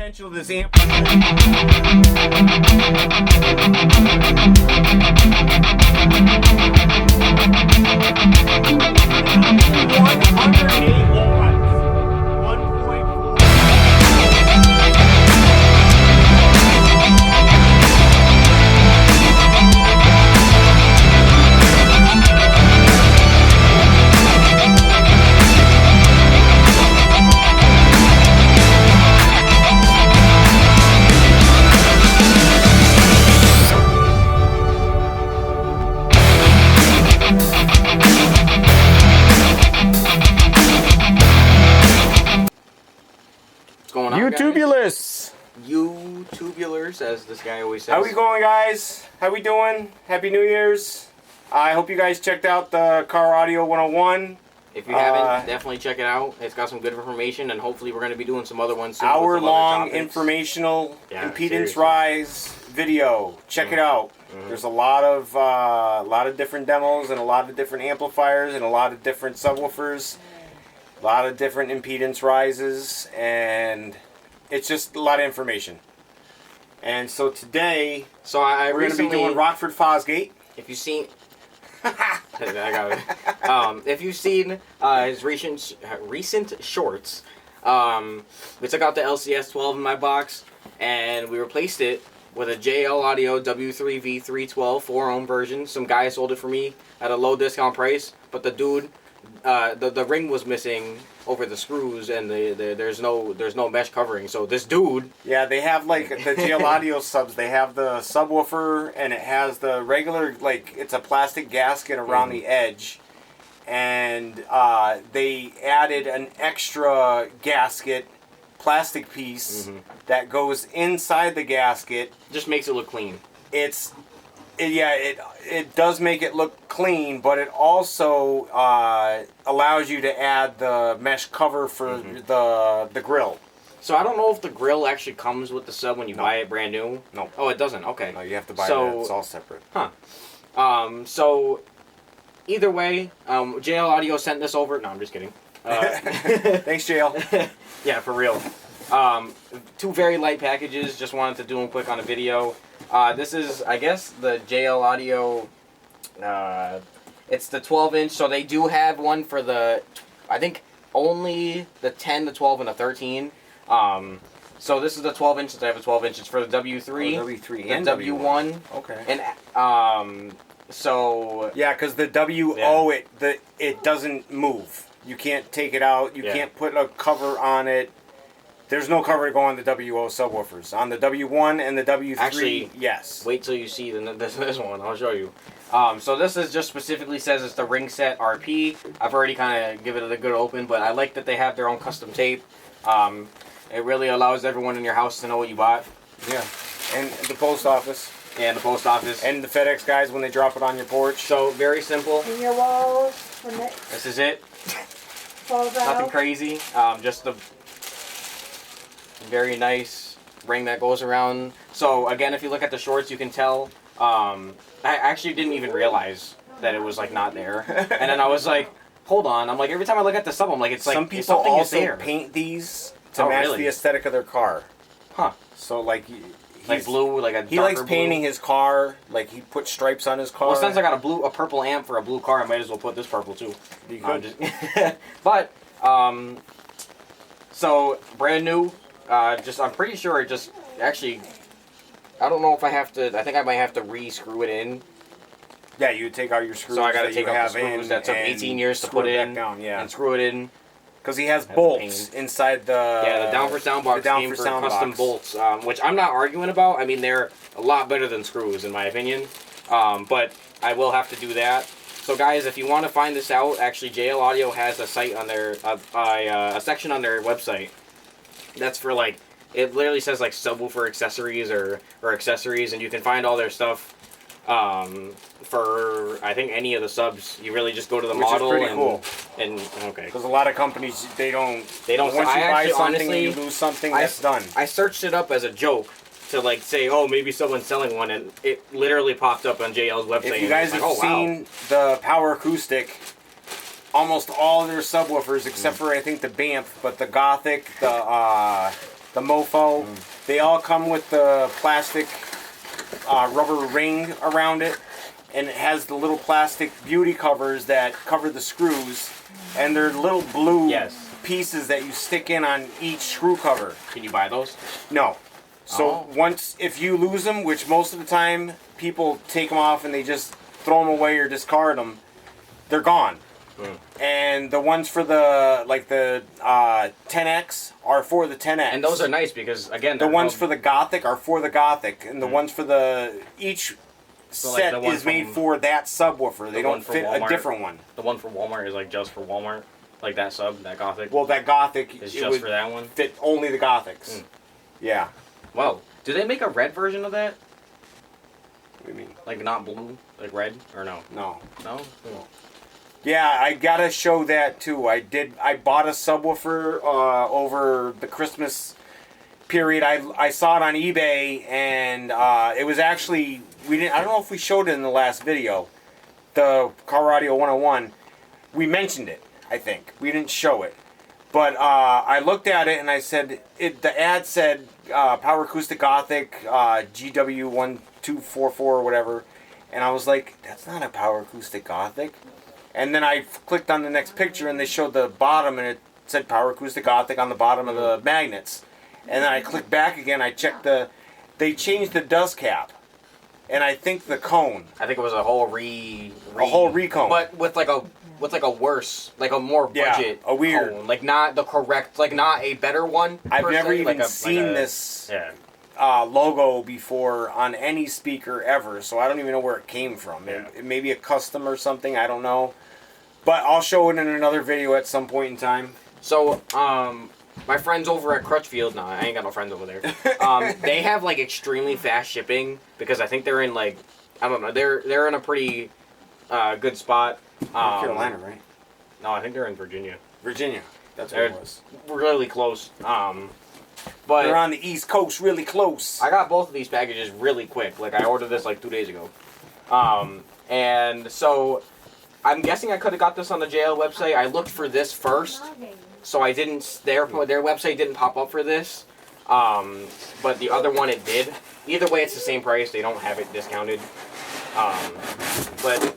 potential of this amp. YouTubulous! YouTubulars, as this guy always says. How we going, guys? How we doing? Happy New Year's. I hope you guys checked out the Car Audio 101. If you haven't, definitely check it out. It's got some good information, and hopefully we're going to be doing some other ones soon. Hour-long informational impedance rise video. Check it out. There's a lot of different demos and a lot of different amplifiers and a lot of different subwoofers. A lot of different impedance rises, and it's just a lot of information. And so today, we're going to be doing Rockford Fosgate. If you've seen, I got it. If you've seen his recent shorts, we took out the LCS12 in my box, and we replaced it with a JL Audio W3V 312 4-ohm version. Some guy sold it for me at a low discount price, but the dude. The ring was missing over the screws, and there's no mesh covering. So this dude, they have like the JL Audio subs. They have the subwoofer, and it has the regular, like, it's a plastic gasket around the edge, and they added an extra gasket plastic piece that goes inside the gasket. Just makes it look clean. It does make it look clean, but it also allows you to add the mesh cover for the grill. So I don't know if the grill actually comes with the sub when you buy it brand new. No. Oh, it doesn't. Okay. No, you have to buy it. It's all separate. Huh. So either way, JL Audio sent this over. No, I'm just kidding. Thanks, JL. Yeah, for real. Two very light packages. Just wanted to do them quick on a video. This is, I guess, the JL Audio, it's the 12-inch, so they do have one for the, I think, only the 10, the 12, and the 13. So this is the 12-inch, since I have a 12-inch. It's for the W3. Oh, W3 and W1. Okay. And, so... Yeah, because the WO, it doesn't move. You can't take it out. You can't put a cover on it. There's no cover to go on the WO subwoofers. On the W1 and the W3, actually, yes. Wait till you see this one. I'll show you. So this is just specifically says it's the ring set RP. I've already kind of given it a good open, but I like that they have their own custom tape. It really allows everyone in your house to know what you bought. Yeah. And the post office. Yeah, and the post office. And the FedEx guys when they drop it on your porch. So, very simple. In your walls. This is it. Falls out. Nothing crazy. Just the very nice ring that goes around. So again, if you look at the shorts, you can tell. I actually didn't even realize that it was like not there, and then I was like, "Hold on!" I'm like, every time I look at the sub, I'm like, "It's like some people something also is there." Paint these to match the aesthetic of their car. Huh? So like, like blue, like a he likes painting his car. Like he put stripes on his car. Well, since I got a purple amp for a blue car, I might as well put this purple too. You could. But so brand new. I'm pretty sure it just, actually, I don't know if I have to, I think I might have to re-screw it in. Yeah, you take out your screws. So I gotta take out the screws that took 18 years to put in, and screw it in. Because he has bolts inside the... Yeah, the down for sound box came for custom bolts, which I'm not arguing about. I mean, they're a lot better than screws, in my opinion. But I will have to do that. So guys, if you want to find this out, actually JL Audio has a site on their, a section on their website. That's for like, it literally says like subwoofer accessories or accessories, and you can find all their stuff for, I think, any of the subs. You really just go to the model. Which is pretty cool. And okay. Because a lot of companies, they don't. Once you buy something honestly, and you lose something, that's done. I searched it up as a joke to like say, oh, maybe someone's selling one, and it literally popped up on JL's website. If you guys have seen the Power Acoustic, almost all of their subwoofers, except for I think the Banff, but the Gothic, the the Mofo. They all come with the plastic rubber ring around it, and it has the little plastic beauty covers that cover the screws, and they're little blue pieces that you stick in on each screw cover. Can you buy those? No. So if you lose them, which most of the time people take them off and they just throw them away or discard them, they're gone. And the ones for the 10X are for the 10X. And those are nice because again, the ones for the Gothic are for the Gothic, and the ones for each set is made for that subwoofer. They don't fit a different one. The one for Walmart is like just for Walmart, like that Gothic. Well, that Gothic is just for that one. Fit only the Gothics. Yeah. Wow. Do they make a red version of that? What do you mean? Like not blue, like red, or no? No. No. Yeah, I gotta show that too. I bought a subwoofer over the Christmas period. I saw it on eBay, and it was actually I don't know if we showed it in the last video, the Car Audio 101. We mentioned it, I think. We didn't show it, but I looked at it and I said the ad said Power Acoustic Gothic GW1244 or whatever, and I was like, that's not a Power Acoustic Gothic. And then I clicked on the next picture and they showed the bottom and it said Power Acoustic Gothic on the bottom of the magnets. And then I clicked back again, I checked they changed the dust cap. And I think the cone. I think it was a whole recone. But with like a worse, like a more budget a weird cone. Like not the correct, like not a better one. I've never even seen this logo before on any speaker ever, so I don't even know where it came from. It may be a custom or something, I don't know. But I'll show it in another video at some point in time. So, my friends over at Crutchfield, no, I ain't got no friends over there. They have like extremely fast shipping because I think they're in like, I don't know, they're in a pretty good spot. North Carolina, right? No, I think they're in Virginia. Virginia, that's what it was. Really close. But they're on the East Coast, really close. I got both of these packages really quick. Like I ordered this like 2 days ago, and so I'm guessing I could have got this on the JL website. I looked for this first, so I didn't. Their website didn't pop up for this, but the other one it did. Either way, it's the same price. They don't have it discounted, but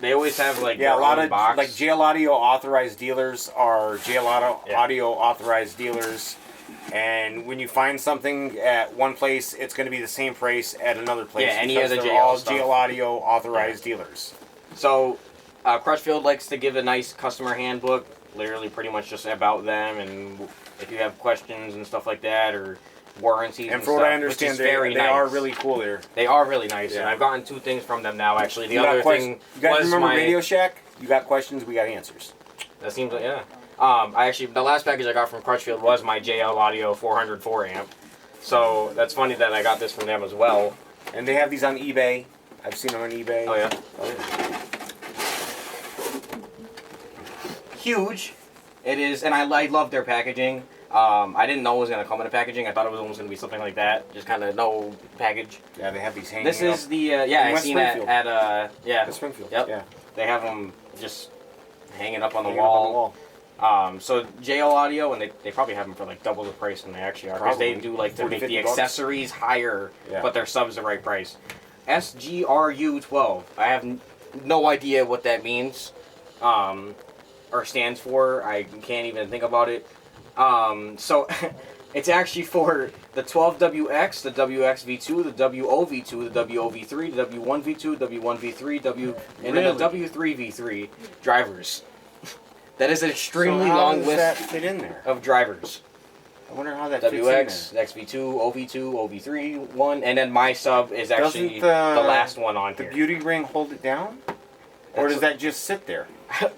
they always have like a lot of box. Like JL Audio authorized dealers are JL Audio authorized dealers. And when you find something at one place, it's going to be the same price at another place. Yeah, any of the JL Audio authorized dealers. So, Crutchfield likes to give a nice customer handbook, literally pretty much just about them, and if you have questions and stuff like that, or warranties and for what I understand, they are really cool there. They are really nice, and I've gotten 2 things from them now, actually. The other thing you guys remember Radio Shack? You got questions, we got answers. That seems like, the last package I got from Crutchfield was my JL Audio 404 amp. So that's funny that I got this from them as well. And they have these on eBay. I've seen them on eBay. Oh yeah. Huge. It is, and I love their packaging. I didn't know it was going to come in a packaging. I thought it was almost going to be something like that. Just kind of no package. Yeah, they have these hanging This is up. the, I seen that at West Springfield. Yep. Yeah. They have them just hanging up on the wall. So JL Audio, and they probably have them for like double the price than they actually are. Because they do like to make the accessories higher, but their sub's the right price. SGRU12. I have no idea what that means, or stands for. I can't even think about it. So it's actually for the 12WX, the WXV2, the WOV2, the WOV3, the W1V2, W1V3, and then the W3V3 drivers. That is an extremely long list that fit in there? Of drivers. I wonder how that fits in WX, XV2, OV2, OV3, 1, and then my sub is actually the last one on here. The beauty ring hold it down? Or does that just sit there?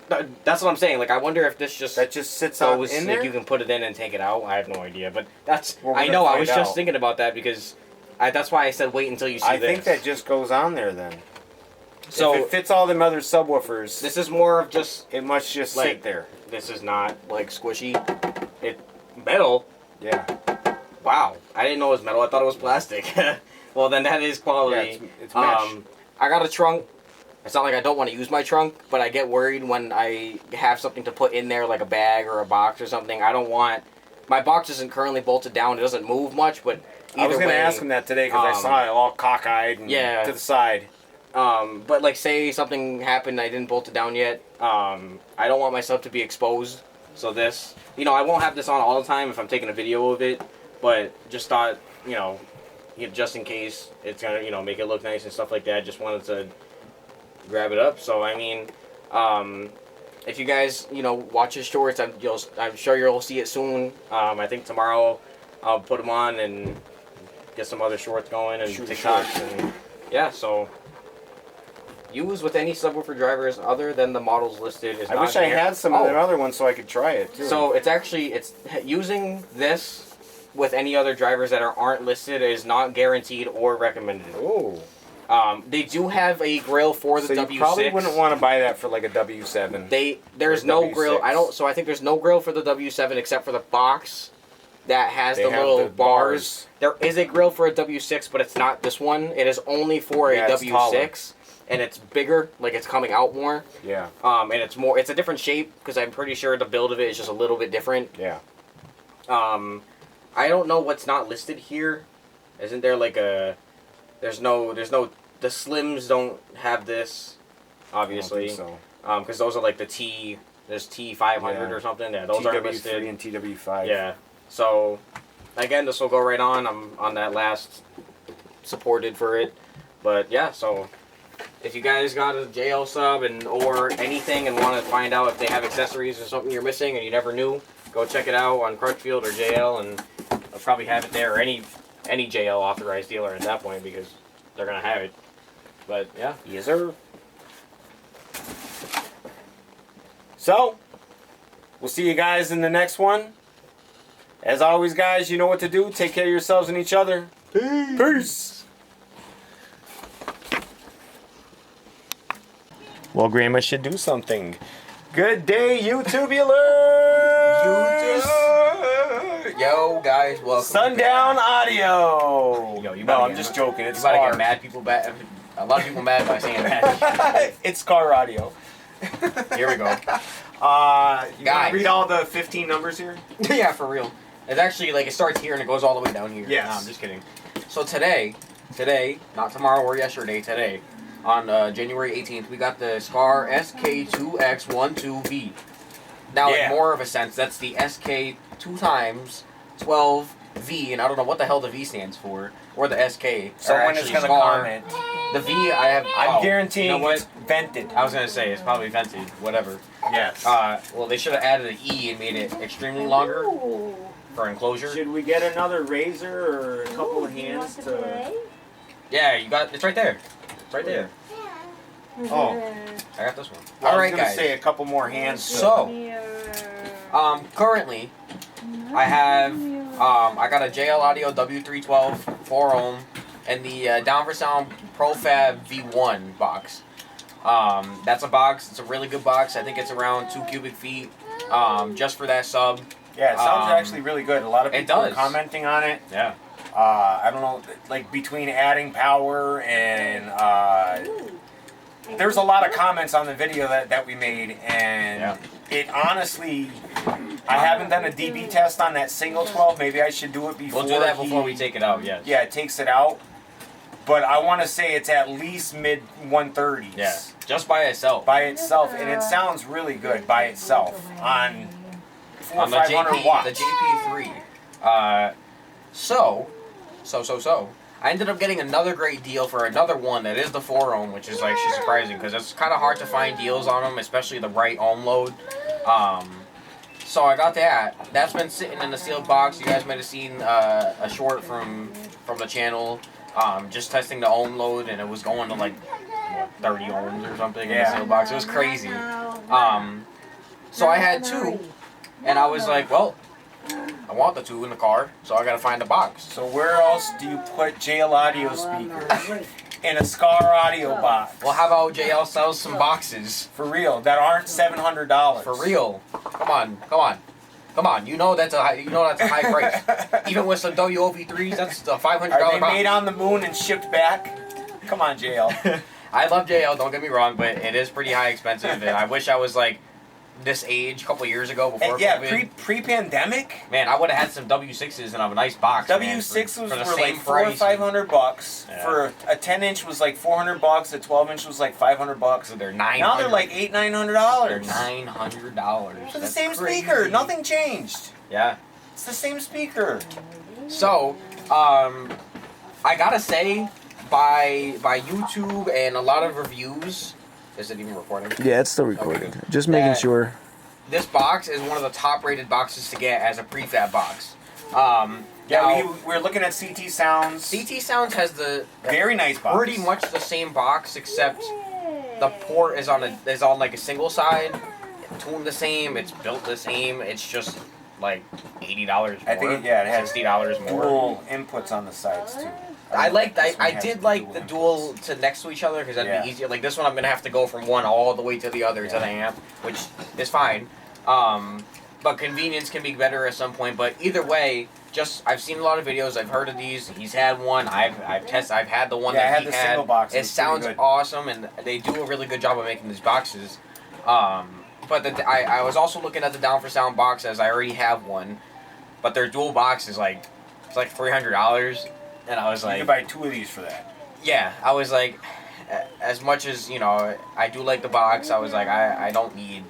That's what I'm saying. Like, I wonder if this just... That just sits out in there? Like, you can put it in and take it out. I have no idea. But that's... I know, I was just thinking about that because... that's why I said wait until you see this. I think that just goes on there then. So if it fits all them other subwoofers... This is more of just... It must just sit there. This is not, like, squishy. Metal? Yeah. Wow. I didn't know it was metal. I thought it was plastic. Well, then that is quality. Yeah, it's mesh. I got a trunk. It's not like I don't want to use my trunk, but I get worried when I have something to put in there, like a bag or a box or something. I don't want my box isn't currently bolted down. It doesn't move much, but I was either going to way, ask him that today because I saw it all cockeyed and to the side. But like, say something happened, I didn't bolt it down yet. I don't want myself to be exposed. So this, you know, I won't have this on all the time if I'm taking a video of it. But just thought, you know, just in case it's gonna, you know, make it look nice and stuff like that. Just wanted to grab it up. So I mean, if you guys, you know, watch his shorts, I'm sure you'll see it soon. I think tomorrow I'll put them on and get some other shorts going and TikToks and yeah. So use with any subwoofer drivers other than the models listed is. I wish I had some of the other ones so I could try it too. So it's using this with any other drivers that aren't listed is not guaranteed or recommended. Oh. They do have a grill for the W6. You probably wouldn't want to buy that for like a W7. There's no grill. I think there's no grill for the W7 except for the box that has the little bars. There is a grill for a W6, but it's not this one. It is only for a W6, and it's bigger, like it's coming out more. Yeah. And it's a different shape because I'm pretty sure the build of it is just a little bit different. Yeah. I don't know what's not listed here. Isn't there like a? There's no. The Slims don't have this, obviously. I don't think so. Because those are like the T. There's T500 or something. Yeah, those are listed. TW3 and TW5. Yeah. So, again, this will go right on. I'm on that last supported for it, but yeah. So, if you guys got a JL sub or anything and want to find out if they have accessories or something you're missing and you never knew, go check it out on Crutchfield or JL, and I'll probably have it there or any JL authorized dealer at that point because they're gonna have it. But yeah. Yes, sir. So, we'll see you guys in the next one. As always, guys, you know what to do. Take care of yourselves and each other. Peace. Well, Grandma should do something. Good day, YouTubulars! Yo, guys, welcome. Sundown Audio. Yo, I'm just joking. It's about to Skar. get mad people mad. A lot of people mad by saying that. It's Skar Audio. Here we go. You guys, read all the 15 numbers here? Yeah, for real. It's actually like it starts here and it goes all the way down here. Yes. No, I'm just kidding. So today, not tomorrow or yesterday, today, on January 18th, we got the Skar SK2X12V. Now, in more of a sense, that's the SK2X12V, and I don't know what the hell the V stands for, or the SK. Someone is going to comment. The V, I'm guaranteeing you know it's vented. I was going to say, it's probably vented, whatever. Yes. Well, they should have added an E and made it extremely longer for enclosure. Should we get another razor or a couple of hands to... Yeah, you got, it's right there. It's right there. Oh. I got this one. Well, Alright, guys. say a couple more hands. So, currently, I have, I got a JL Audio W312 4-ohm and the Down for Sound ProFab V1 box. That's a box. It's a really good box. I think it's around 2 cubic feet, just for that sub. Yeah, it sounds actually really good. A lot of people are commenting on it. Yeah. I don't know, like between adding power and there's a lot of comments on the video that we made, and it honestly, I haven't done a DB test on that single 12. Maybe I should do it before. We'll do that before we take it out. Yes. Yeah, it takes it out. But I want to say it's at least mid 130s. Yeah. Just by itself. By itself, and it sounds really good by itself on 400 or 500 watts. The JP3. So, I ended up getting another great deal for another one that is the 4-ohm, which is actually surprising because it's kind of hard to find deals on them, especially the right ohm load. So I got that. That's been sitting in the sealed box. You guys might have seen a short from the channel, just testing the ohm load, and it was going to like 30 ohms or something in the sealed box. It was crazy. So I had two, and I was like, well, I want the two in the car, so I gotta find a box. So where else do you put JL audio speakers? In a Skar audio box. Well, how about JL sells some boxes? For real, that aren't $700. For real. Come on. You know that's a high price. Even with some WOV3s, that's a $500 box. Are they made on the moon and shipped back? Come on, JL. I love JL, don't get me wrong, but it is pretty high expensive, and I wish I was like this age a couple years ago before Yeah, COVID. pre-pandemic. Man, I would have had some W6s in a nice box. W6s man, for the were same like $400 or price. $500. Yeah. For a 10-inch was like $400. A 12-inch was like $500. So they're $900. Now they're like $800-900. They're $900 For the That's same crazy. speaker. Nothing changed. Yeah. It's the same speaker. So, I gotta say, by YouTube and a lot of reviews, is it even recording? Yeah, it's still recording. Okay. Just making That- sure. This box is one of the top-rated boxes to get as a prefab box. Yeah, Now, we're looking at CT Sounds. CT Sounds has the Very nice box. pretty much the same box, except the port is on like a single side, tuned the same, it's built the same. It's just like $80 more. I think it has $60 more. dual inputs on the sides too. I This one has did like the inputs. dual to next to each other because that'd Yeah. be easier. Like this one, I'm gonna have to go from one all the way to the other to the amp, which is fine. But convenience can be better at some point. But either way, I've seen a lot of videos. I've heard of these. He's had one. I've had the one Yeah, I that had he the had. single box. It It was pretty sounds good. awesome, and they do a really good job of making these boxes. But I was also looking at the Down for Sound box as I already have one, but their dual box is like it's like $300, and I was You like, can buy 2 of these for that. yeah, I was like, as much as, you know, I do like the box, I was like, I don't need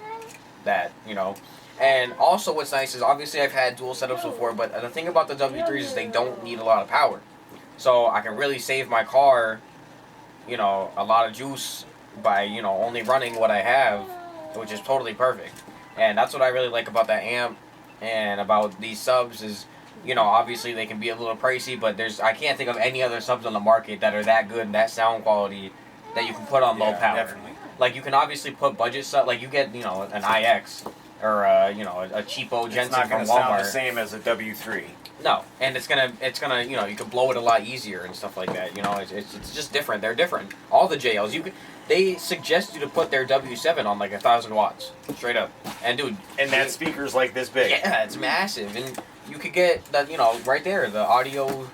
that, you know. And also what's nice is, obviously I've had dual setups before, but the thing about the W3s is they don't need a lot of power. So I can really save my car, you know, a lot of juice by, you know, only running what I have, which is totally perfect. And that's what I really like about that amp and about these subs is, you know, obviously they can be a little pricey, but I can't think of any other subs on the market that are that good and that sound quality that you can put on low Yeah, power. definitely. Like you can obviously put budget stuff, like you get, you know, an IX or you know, a cheapo It's Jensen not from going to sound the Walmart. same as a W3. No, and it's gonna, you know, you can blow it a lot easier and stuff like that. You know, it's just different. They're different. All the JLs, they suggest you to put their W7 on like 1,000 watts, straight up. And dude, And that speaker's like this big. yeah, it's massive, and you could get that, you know, right there, the audio,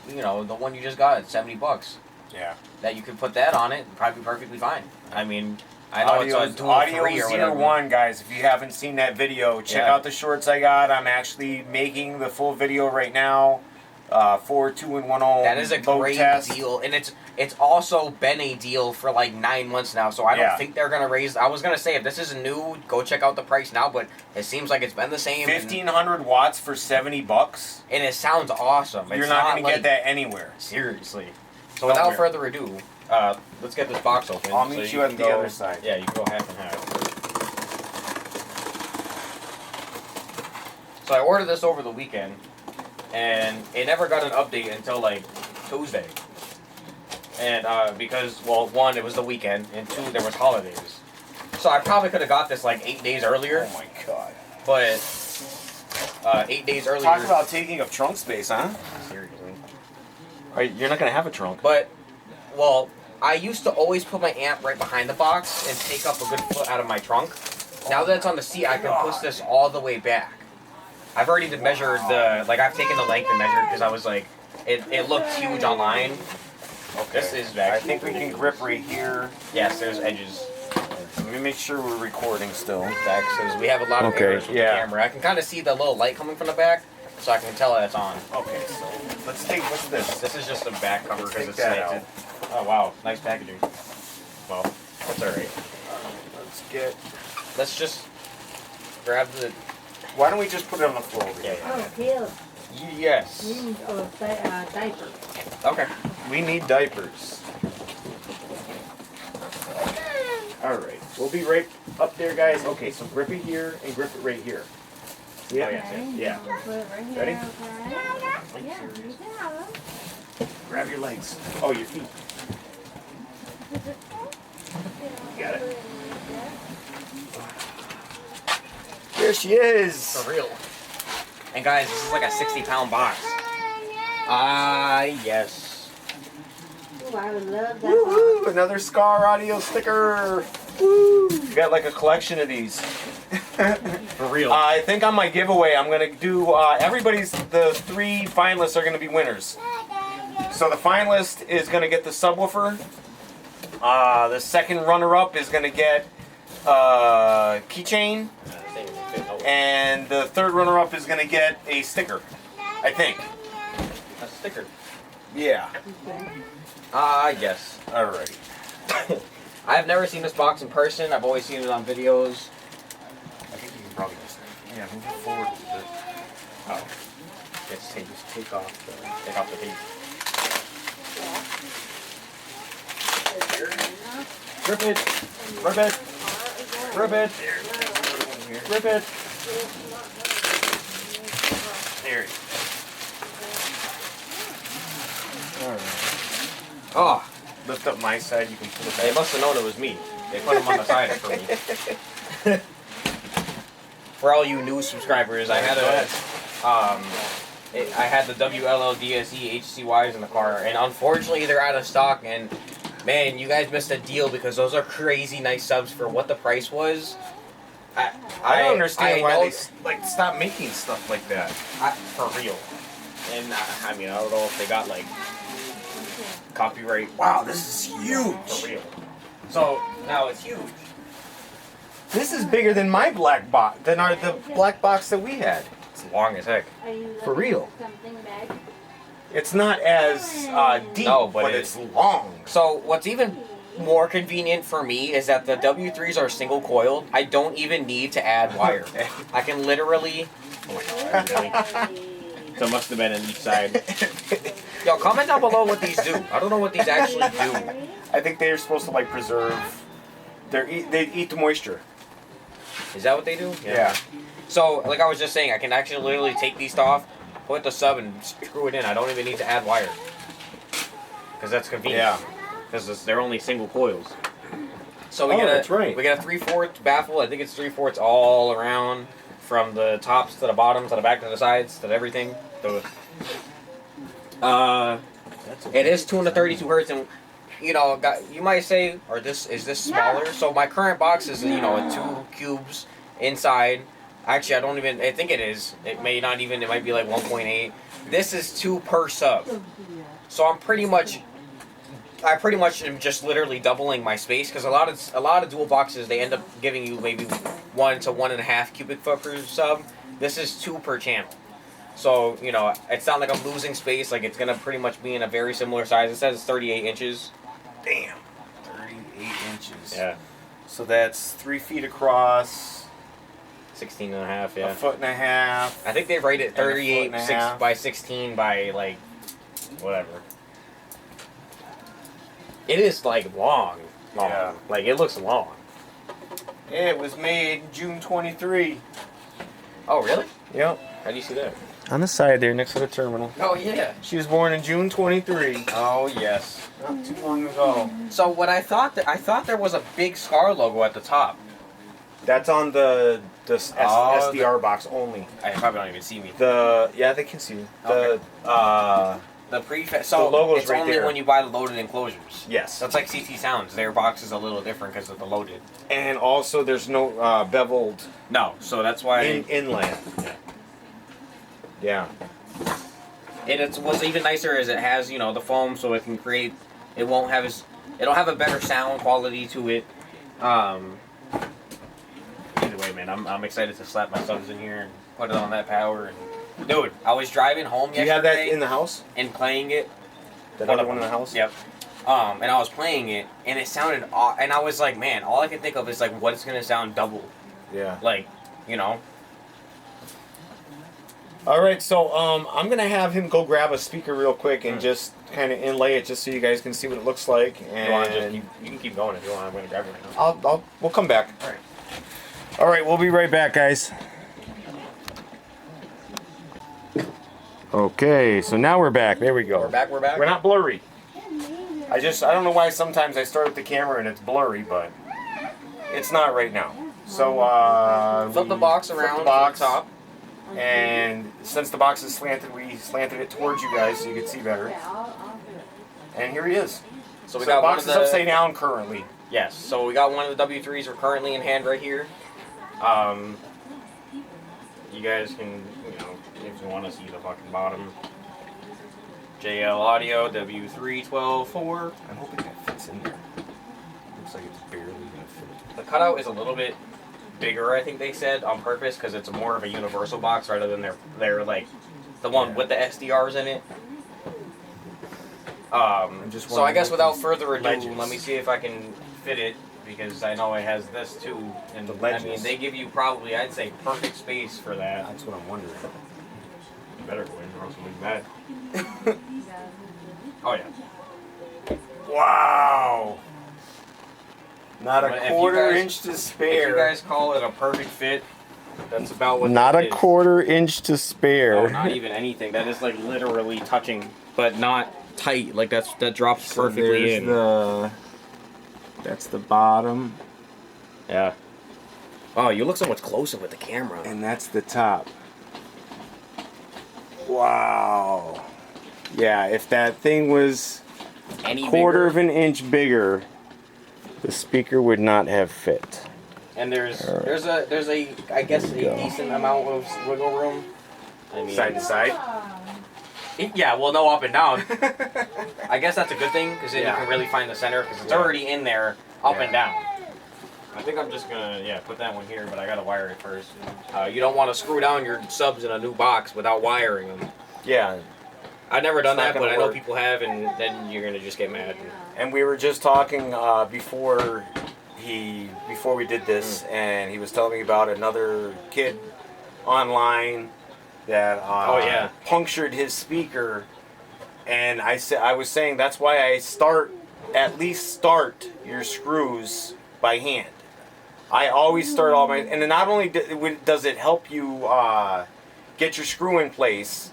you know, the one you just got, at $70. Yeah. That you could put that on it, and probably be perfectly fine. I mean, I know it's a dual 3 or whatever. 01, guys. If you haven't seen that video, check Yeah. out the shorts I got. I'm actually making the full video right now for 2-in-1 That is a load great test. deal, and it's also been a deal for like 9 months now. So I don't Yeah. think they're gonna raise. I was gonna say if this is new, go check out the price now. But it seems like it's been the same. 1,500 watts for $70. and it sounds awesome. You're It's not going to like, get that anywhere. seriously. So Nowhere. without further ado, let's get this box open. I'll so meet you can at the go- other side. Yeah, you can go half and half. So I ordered this over the weekend, and it never got an update until like Tuesday. And because, well, one, it was the weekend, and two, there was holidays. So I probably could have got this like 8 days earlier, Oh my god. but 8 days earlier. Talk about taking up trunk space, huh? Seriously. You're not going to have a trunk. But, well, I used to always put my amp right behind the box and take up a good foot out of my trunk. Now that it's on the seat, I can push this all the way back. I've already measured I've taken the length and measured because I was like, it looked huge online. Okay. This is back. I think we can grip right here. Yes, there's edges. Let me make sure we're recording still. Back says we have a lot of Okay, errors with yeah. the camera. I can kind of see the little light coming from the back, so I can tell that it's on. Okay, so what's this? This is just a back cover because Take it's that slanted. Oh wow, nice packaging. Well, that's alright. Let's just grab the. Why don't we just put it on the floor over Yeah, here? Oh, Bill, Yes. we need diaper. Okay. We need diapers. Alright, we'll be right up there, guys. Okay, so grip it here and grip it right here. Yeah, Okay. yeah. Put it right here, Ready? okay? Yeah, here you go. Grab your legs. Oh, your feet. Got it. There she is. For real. And guys, this is like a 60-pound box. Yes. Ooh, I would love that. Woo-hoo, another Skar audio sticker. Woo. You got like a collection of these. For real. I think on my giveaway, I'm gonna do the 3 finalists are gonna be winners. So the finalist is gonna get the subwoofer. The second runner-up is gonna get keychain, and the third runner-up is gonna get a sticker, I think. A sticker. Yeah. Yes. All right. I've never seen this box in person. I've always seen it on videos. I think you can probably just move it forward a little bit. Oh. Just take off the tape. Rip it. Rip it. Rip it. Rip it. There it is. All right. Oh, Lift up my side. You can pull it they back. must have known it was me. They put them on the side for me. For all you new subscribers, I had I had the WLLDSE HCYs in the car, and unfortunately they're out of stock. And man, you guys missed a deal because those are crazy nice subs for what the price was. I don't understand why they stop making stuff like that. For real. And I mean, I don't know if they got like copyright. Wow, this is huge. For real. So now it's huge. This is bigger than my black box. The black box that we had. It's long as heck. For real. It's not as deep, No, but it's long. So what's even more convenient for me is that the W3s are single coiled. I don't even need to add wire. I can literally. Oh my god! Really? So it must have been on each side. Yo, comment down below what these do. I don't know what these actually do. I think they're supposed to like preserve. They eat the moisture. Is that what they do? Yeah. So, like I was just saying, I can actually literally take these off, put the sub, and screw it in. I don't even need to add wire. Because that's convenient. Yeah. Because they're only single coils. So we that's right. We got a 3/4 baffle. I think it's 3/4 all around, from the tops to the bottom to the back to the sides to everything. It is tuned to 32 hertz, and you know, you might say, is this smaller? So my current box is 2 cubes inside. Actually, I think it is. It may not even. It might be like 1.8. This is 2 per sub. So I pretty much am just literally doubling my space, because a lot of dual boxes, they end up giving you maybe 1 to 1.5 cubic foot per sub. This is 2 per channel. So, you know, it's not like I'm losing space. Like, it's going to pretty much be in a very similar size. It says it's 38 inches. Damn. 38 inches. Yeah. So that's 3 feet across. 16 and a half, yeah. A foot and a half. I think they rate it 38 and a half. by 16 by, like, whatever. It is, like, long. Yeah. Like, it looks long. It was made June 23. Oh, really? Yep. How do you see that? On the side there, next to the terminal. Oh, yeah. She was born in June 23. Oh, yes. Not too long ago. So what I thought there was a big Skar logo at the top. That's on the SDR box only. I probably don't even see me. Yeah, they can see you. Okay. The prefix. So the logo's it's right only there. when you buy the loaded enclosures. Yes. That's like CT Sounds. Their box is a little different because of the loaded. And also, there's no beveled No, so that's why. inland. Yeah. What's even nicer is it has the foam, so it can create. It'll have a better sound quality to it. Either way, man, I'm excited to slap my subs in here and put it on that power. And dude, I was driving home yesterday. Do you have that in the house? And playing it. That other one in the house? Yep. And I was playing it, and it sounded. And I was like, man, all I can think of is like, what it's gonna sound double. Yeah. Like, All right, so I'm gonna have him go grab a speaker real quick and just kind of inlay it, just so you guys can see what it looks like. And you can keep going if you want. I'm gonna grab it right now. We'll come back. All right. All right, we'll be right back, guys. Okay, so now we're back. There we go. We're back. We're not blurry. I don't know why sometimes I start with the camera and it's blurry, but it's not right now. So Flip the box around the box to the top. And since the box is slanted, we slanted it towards you guys so you could see better. And here he is. So we the got box one of is upside down currently. Yes. So we got one of the W3s we're currently in hand right here. You guys can, if you want to see the fucking bottom. JL Audio W312V. I'm hoping that fits in there. looks like it's barely gonna fit. The cutout is a little bit bigger, I think they said, on purpose, because it's more of a universal box rather than their like the one with the SDRs in it. So I guess without further ado, let me see if I can fit it, because I know it has this too. And the ledges. I mean, they give you probably, I'd say, perfect space for that. That's what I'm wondering. You better go in or else we'll be mad. Oh yeah. Wow. Not a If you quarter guys- inch to If spare. you guys call it a perfect fit, that's about what Not that a is. quarter inch to spare. Oh, not even anything. That is like literally touching, but not tight. Like that drops So perfectly in. That's the bottom, Yeah. Oh, you look so much closer with the camera. and that's the top. Wow. Yeah, if that thing was Any quarter of bigger? an inch bigger, the speaker would not have fit. And there's All right. there's a I guess a Go. decent amount of wiggle room. I mean, Side to side. Yeah, well, no up and down. I guess that's a good thing, because then Yeah. you can really find the center, because it's Yeah. already in there, up Yeah. and down. I think I'm just gonna put that one here, but I gotta wire it first. You don't want to screw down your subs in a new box without wiring them. Yeah, I've never done It's not that, but gonna I know work. people have, and then you're gonna just get mad. and we were just talking before we did this, and he was telling me about another kid online that Oh, yeah. punctured his speaker, and I was saying that's why I at least start your screws by hand. I always start all my, and then not only does it help you get your screw in place,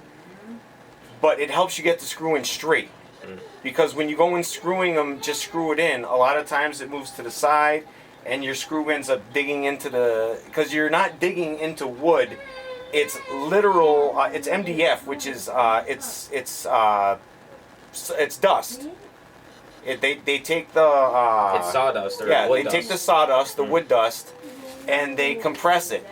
but it helps you get the screw in straight. Because when you go in screwing them, just screw it in, a lot of times it moves to the side and your screw ends up digging into because you're not digging into wood, it's literal, it's MDF, which is, it's dust. They take the... It's sawdust or yeah, wood they dust. take the sawdust, the wood dust, and they compress it.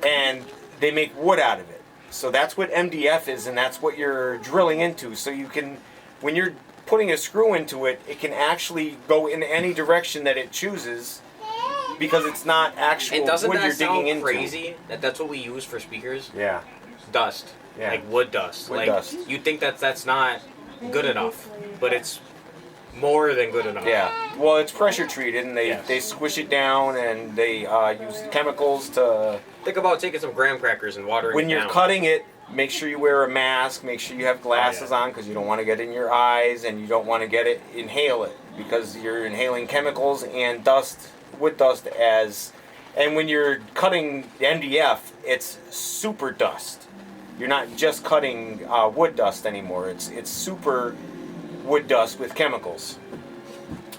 And they make wood out of it. So that's what MDF is, and that's what you're drilling into. So you can, when you're putting a screw into it, it can actually go in any direction that it chooses, because it's not actual And doesn't wood that you're digging sound into. crazy? That's what we use for speakers? Yeah. Dust. Yeah. Like wood dust. Wood like, dust. You think that's not good enough, but it's more than good enough. Yeah. Well, it's pressure treated, and Yes. they squish it down, and they use chemicals to... Think about taking some graham crackers and watering When it you're down. cutting it, make sure you wear a mask, make sure you have glasses on, because you don't want to get it in your eyes, and you don't want to inhale it, because you're inhaling chemicals and dust, wood dust and when you're cutting MDF, it's super dust. You're not just cutting wood dust anymore, it's super wood dust with chemicals.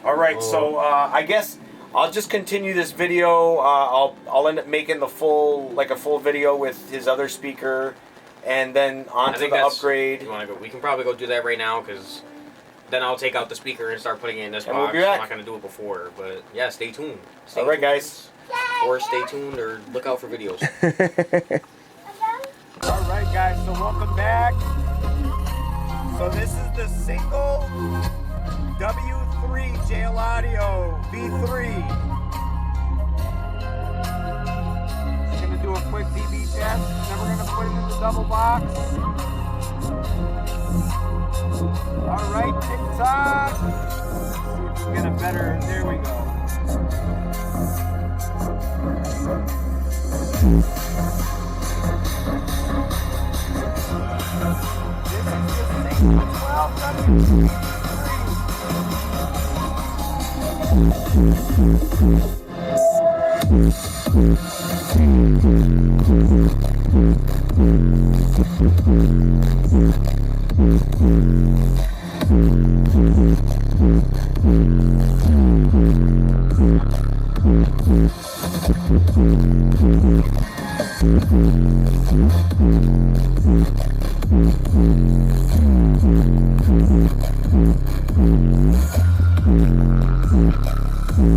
Alright, so I guess I'll just continue this video. I'll end up making a full video with his other speaker, and then on to the upgrade. You wanna go? We can probably go do that right now, because then I'll take out the speaker and start putting it in this And box. we'll be back. I'm not gonna do it before, but yeah, stay tuned. Stay Alright, tuned. guys. Or stay tuned, or look out for videos. Alright, guys, so welcome back. So this is the single W3 JL Audio V3. Just gonna do a quick DB test, then we're gonna put it in the double box. Alright, TikTok. See if we get a better, there we go.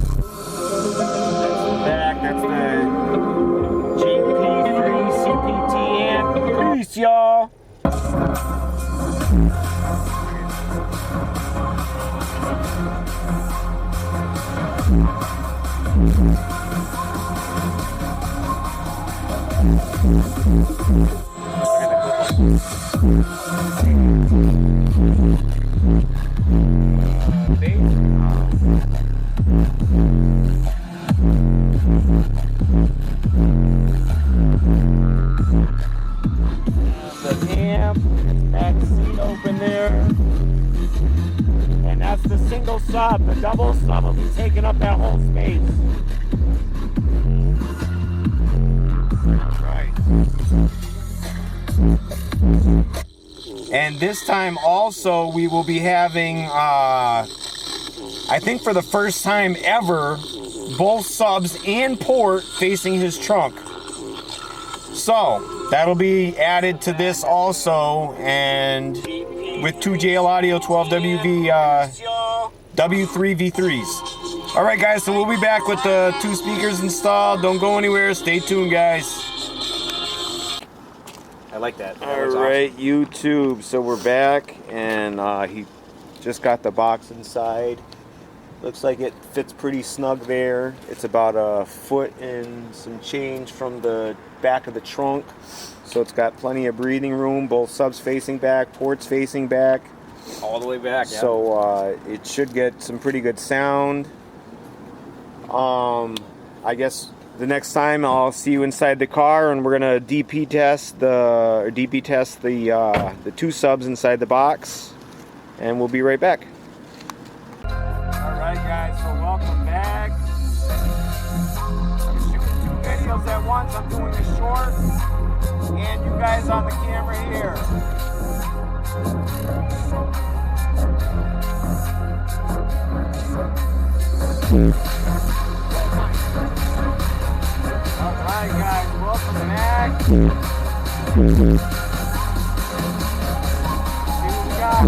This is the back, that's the GP3 CPT amp. Peace, y'all. The amp, back seat open there. And that's the single sub. The double sub will be taking up that whole space. Right. And this time also we will be having, I think for the first time ever, both subs and port facing his trunk. So that'll be added to this also, and with two JL Audio 12WV W3V3s. All right, guys, so we'll be back with the two speakers installed. Don't go anywhere. Stay tuned, guys. I like that. All right, YouTube. So we're back, and he just got the box inside. Looks like it fits pretty snug there. It's about a foot and some change from the back of the trunk. So it's got plenty of breathing room, both subs facing back, ports facing back. All the way back, yeah. So it should get some pretty good sound. I guess the next time I'll see you inside the car, and we're gonna DP test the two subs inside the box, and we'll be right back. Alright guys, so welcome back. I'm shooting two videos at once. I'm doing a short and you guys on the camera here. Alright guys, welcome back. See what we got.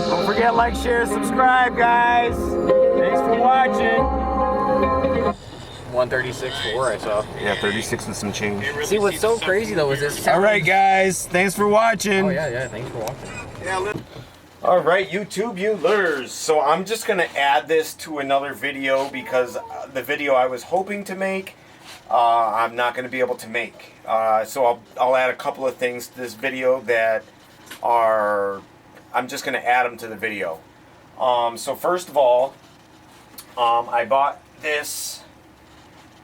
Don't forget, like, share, subscribe, guys. Thanks for watching. 136.4 I saw. Yeah, 36 and some change. See, what's so crazy though is this. All right, guys. Thanks for watching. Oh yeah, thanks for watching. All right, YouTube viewers. So I'm just gonna add this to another video because the video I was hoping to make, I'm not gonna be able to make. So I'll add a couple of things to this video that are. I'm just gonna add them to the video. So first of all, I bought this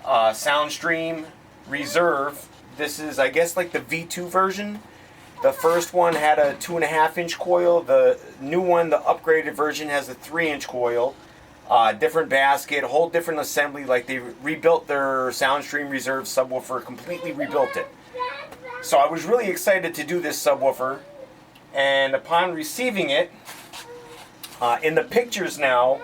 Soundstream Reserve. This is, I guess, like the V2 version. The first one had a 2.5-inch coil. The new one, the upgraded version, has a 3-inch coil. Different basket, whole different assembly. Like they rebuilt their Soundstream Reserve subwoofer, completely rebuilt it. So I was really excited to do this subwoofer. And upon receiving it, in the pictures now,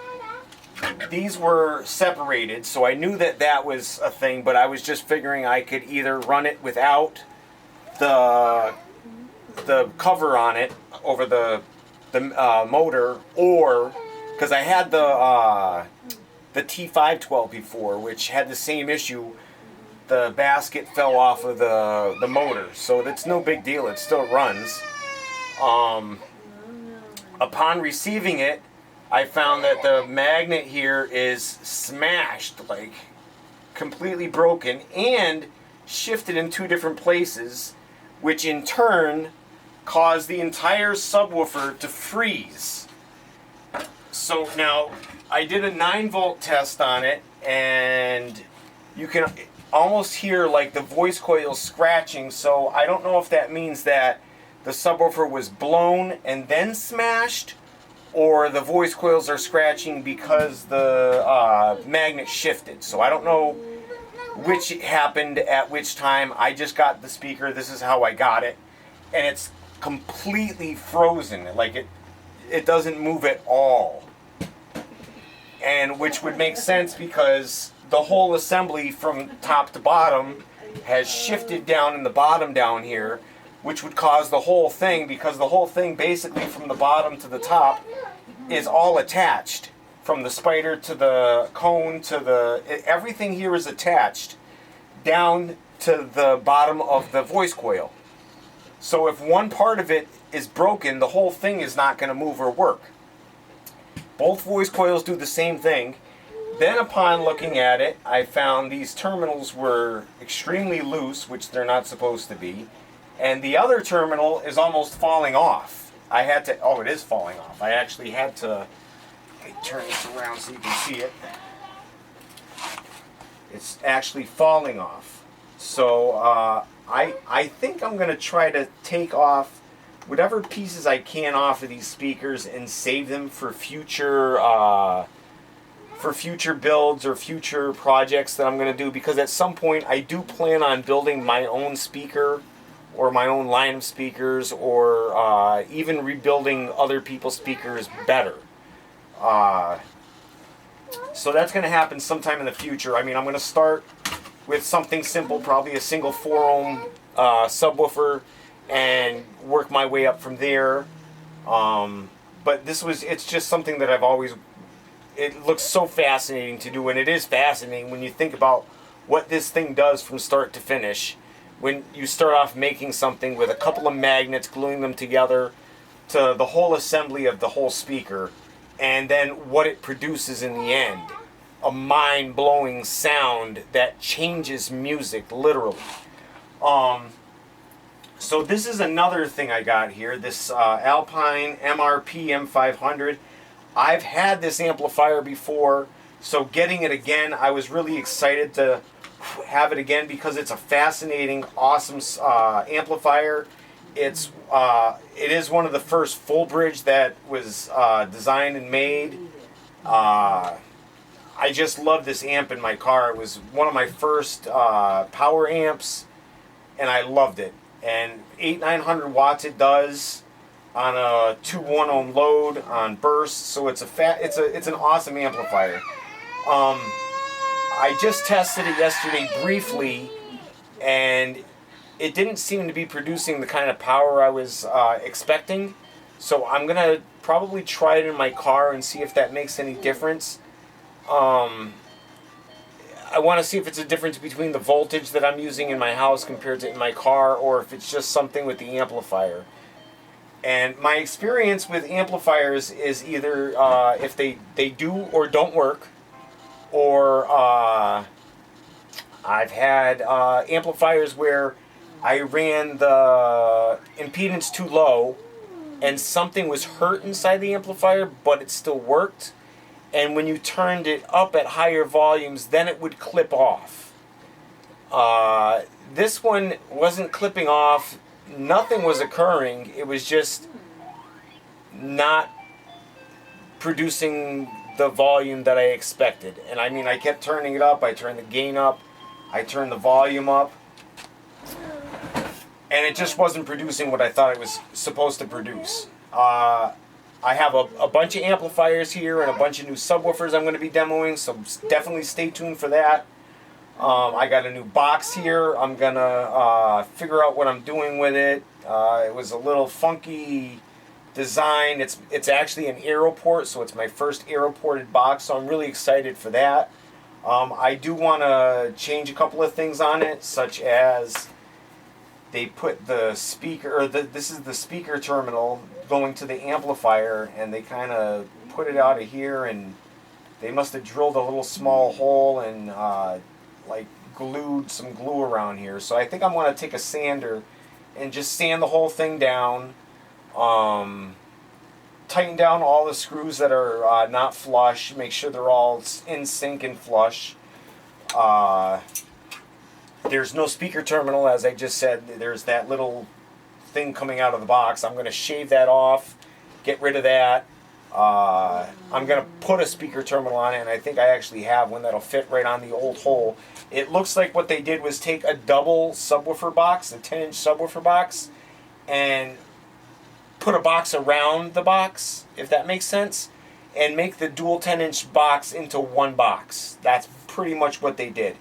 these were separated, so I knew that that was a thing, but I was just figuring I could either run it without the cover on it over the motor, or because I had the T512 before, which had the same issue. The basket fell off of the motor, so that's no big deal. It still runs. Upon receiving it, I found that the magnet here is smashed, like completely broken, and shifted in two different places, which in turn caused the entire subwoofer to freeze. So now I did a 9-volt test on it, and you can almost hear like the voice coil scratching, so I don't know if that means that the subwoofer was blown and then smashed, or the voice coils are scratching because the magnet shifted. So I don't know which happened at which time. I just got the speaker. This is how I got it. And it's completely frozen. Like it doesn't move at all. And which would make sense because the whole assembly from top to bottom has shifted down in the bottom down here, which would cause the whole thing, because the whole thing basically from the bottom to the top is all attached. From the spider to the cone to everything here is attached down to the bottom of the voice coil. So if one part of it is broken, the whole thing is not going to move or work. Both voice coils do the same thing. Then upon looking at it, I found these terminals were extremely loose, which they're not supposed to be. And the other terminal is almost falling off. I had to, oh, it is falling off. I actually had to, let me turn this around so you can see it. It's actually falling off. So I think I'm going to try to take off whatever pieces I can off of these speakers and save them for future builds or future projects that I'm going to do, because at some point I do plan on building my own speaker or my own line of speakers, or even rebuilding other people's speakers better. So that's going to happen sometime in the future. I mean, I'm going to start with something simple, probably a single 4-ohm subwoofer, and work my way up from there. But it's just something that I've always, it looks so fascinating to do, and it is fascinating when you think about what this thing does from start to finish. When you start off making something with a couple of magnets, gluing them together, to the whole assembly of the whole speaker, and then what it produces in the end. A mind-blowing sound that changes music, literally. So this is another thing I got here, this Alpine MRP M500. I've had this amplifier before, so getting it again, I was really excited to have it again because it's a fascinating, awesome amplifier. It is one of the first full bridge that was designed and made. I just love this amp in my car. It was one of my first power amps, and I loved it. And 8,900 watts it does on a 2 1-ohm load on burst, so it's an awesome amplifier. I just tested it yesterday briefly, and it didn't seem to be producing the kind of power I was expecting. So I'm gonna probably try it in my car and see if that makes any difference. I want to see if it's a difference between the voltage that I'm using in my house compared to in my car, or if it's just something with the amplifier. And my experience with amplifiers is either if they do or don't work, or I've had amplifiers where I ran the impedance too low and something was hurt inside the amplifier, but it still worked. And when you turned it up at higher volumes, then it would clip off. This one wasn't clipping off. Nothing was occurring. It was just not producing the volume that I expected. And I mean, I kept turning it up. I turned the gain up. I turned the volume up. And it just wasn't producing what I thought it was supposed to produce. I have a bunch of amplifiers here and a bunch of new subwoofers I'm going to be demoing, so definitely stay tuned for that. I got a new box here. I'm going to figure out what I'm doing with it. It was a little funky design. It's actually an Aeroport, so it's my first Aeroported box, so I'm really excited for that. I do want to change a couple of things on it, such as they put the speaker, or this is the speaker terminal going to the amplifier, and they kind of put it out of here, and they must have drilled a little small hole and like glued some glue around here. So I think I'm going to take a sander and just sand the whole thing down, tighten down all the screws that are not flush, make sure they're all in sync and flush. There's no speaker terminal, as I just said. There's that little thing coming out of the box. I'm going to shave that off, get rid of that. I'm going to put a speaker terminal on it, and I think I actually have one that'll fit right on the old hole. It looks like what they did was take a double subwoofer box, a 10-inch subwoofer box, and put a box around the box, if that makes sense, and make the dual 10-inch box into one box. That's pretty much what they did.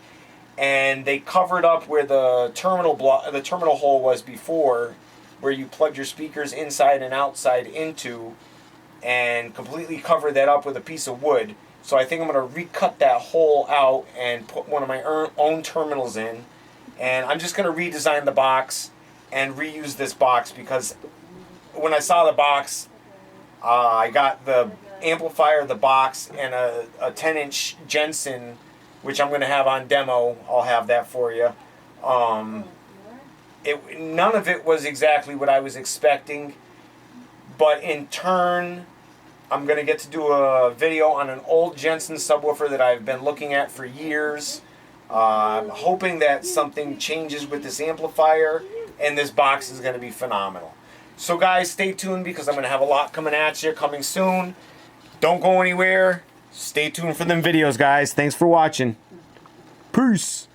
And they covered up where the terminal hole was before, where you plug your speakers inside and outside into, and completely covered that up with a piece of wood. So I think I'm going to recut that hole out and put one of my own terminals in. And I'm just going to redesign the box and reuse this box, because when I saw the box, I got the amplifier, the box, and a 10-inch Jensen, which I'm going to have on demo. I'll have that for you. None of it was exactly what I was expecting, but in turn, I'm going to get to do a video on an old Jensen subwoofer that I've been looking at for years. I'm hoping that something changes with this amplifier, and this box is going to be phenomenal. So guys, stay tuned, because I'm going to have a lot coming at you coming soon. Don't go anywhere. Stay tuned for them videos, guys. Thanks for watching. Peace.